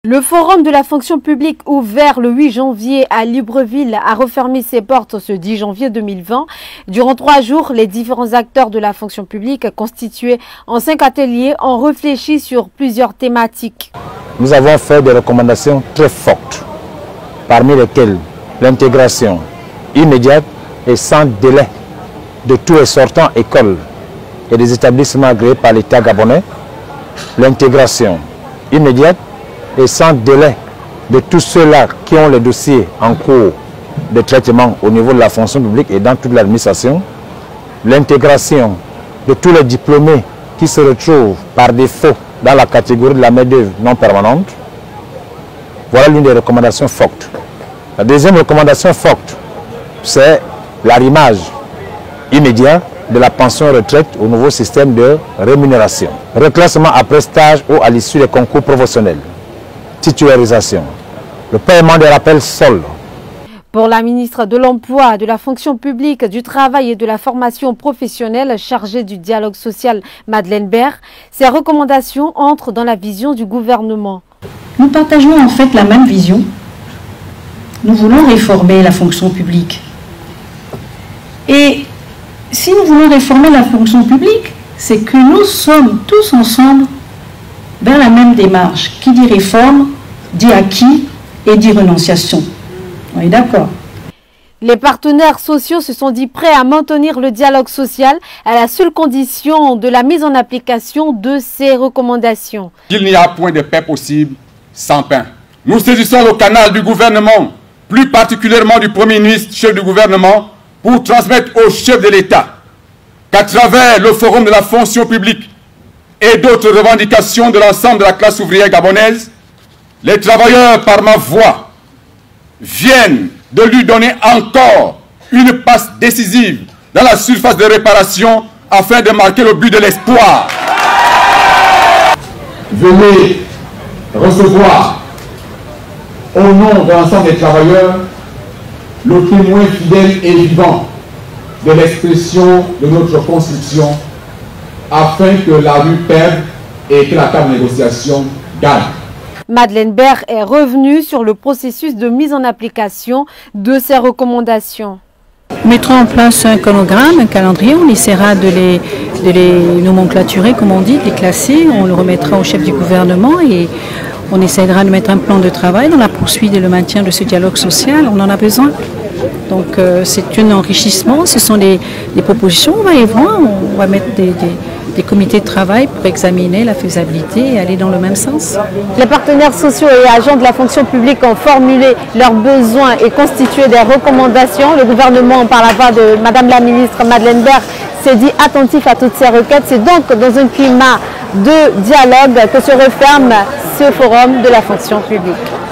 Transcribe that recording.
Le forum de la fonction publique ouvert le 8 janvier à Libreville a refermé ses portes ce 10 janvier 2020. Durant 3 jours, les différents acteurs de la fonction publique constitués en 5 ateliers ont réfléchi sur plusieurs thématiques. Nous avons fait des recommandations très fortes, parmi lesquelles l'intégration immédiate et sans délai de tous les sortants écoles et des établissements agréés par l'État gabonais, l'intégration immédiate et sans délai de tous ceux-là qui ont les dossiers en cours de traitement au niveau de la fonction publique et dans toute l'administration, l'intégration de tous les diplômés qui se retrouvent par défaut dans la catégorie de la main-d'œuvre non permanente. Voilà l'une des recommandations fortes. La deuxième recommandation forte, c'est l'arrimage immédiat de la pension retraite au nouveau système de rémunération. Reclassement après stage ou à l'issue des concours professionnels. Titularisation, le paiement des rappels soldes. Pour la ministre de l'Emploi, de la fonction publique, du travail et de la formation professionnelle chargée du dialogue social, Madeleine Berre, ces recommandations entrent dans la vision du gouvernement. Nous partageons en fait la même vision. Nous voulons réformer la fonction publique. Et si nous voulons réformer la fonction publique, c'est que nous sommes tous ensemble vers la même démarche. Qui dit réforme, dit acquis et dit renonciation. On est d'accord. Les partenaires sociaux se sont dit prêts à maintenir le dialogue social à la seule condition de la mise en application de ces recommandations. Il n'y a point de paix possible sans pain. Nous saisissons le canal du gouvernement, plus particulièrement du Premier ministre, chef du gouvernement, pour transmettre au chef de l'État qu'à travers le forum de la fonction publique et d'autres revendications de l'ensemble de la classe ouvrière gabonaise, les travailleurs, par ma voix, viennent de lui donner encore une passe décisive dans la surface de réparation afin de marquer le but de l'espoir. Venez recevoir au nom de l'ensemble des travailleurs le témoin fidèle et vivant de l'expression de notre Constitution afin que la rue perde et que la table de négociation gagne. Madeleine Berre est revenue sur le processus de mise en application de ces recommandations. Nous mettrons en place un chronogramme, un calendrier, on essaiera de les nomenclaturer, comme on dit, de les classer, on le remettra au chef du gouvernement et on essaiera de mettre un plan de travail dans la poursuite et le maintien de ce dialogue social, on en a besoin. Donc c'est un enrichissement, ce sont des propositions, on va y voir, on va mettre des comités de travail pour examiner la faisabilité et aller dans le même sens. Les partenaires sociaux et agents de la fonction publique ont formulé leurs besoins et constitué des recommandations. Le gouvernement, par la voix de Madame la ministre Madeleine Berre, s'est dit attentif à toutes ces requêtes. C'est donc dans un climat de dialogue que se referme ce forum de la fonction publique.